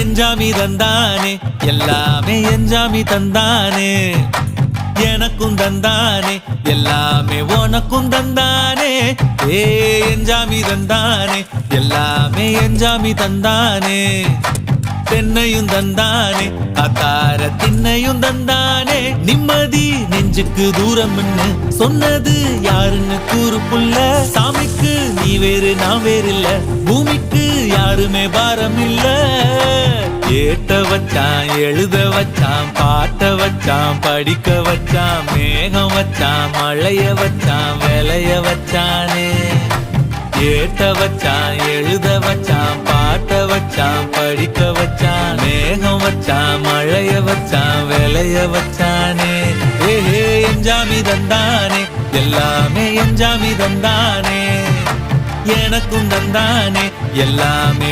எஞ்சாமி தந்தானே எல்லாமே எஞ்சாமி தந்தானே எனக்கும் தந்தானே எல்லாமே உனக்கும் தந்தானே ஏ எஞ்சாமி தந்தானே எல்லாமே எஞ்சாமி தந்தானே தென்னையும் தந்தானே காத்தார திண்ணையும் தந்தானே நிம்மதி நெஞ்சுக்கு தூரம்னு சொன்னது யாருன்னு கூறு புள்ள சாமிக்கு நீ வேறு நான் வேறு இல்ல பூமிக்கு யாருமே பாரம் இல்ல ஏட்ட வச்சான் எழுத வச்சான் பாட்ட வச்சான் படிக்க வச்சான் மேகம் வச்சான் மழைய வச்சான் விளைய வச்சானே ஏட்ட வச்சான் எழுத வச்சான் பாட்ட வச்சான் படிக்க வச்சான் மேகம் வச்சான் மழைய வச்சான் விளைய வச்சானே ஏஹே எஞ்சாமி தந்தானே எல்லாமே எஞ்சாமி தந்தானே எனக்கும் தந்தானே எல்லாமே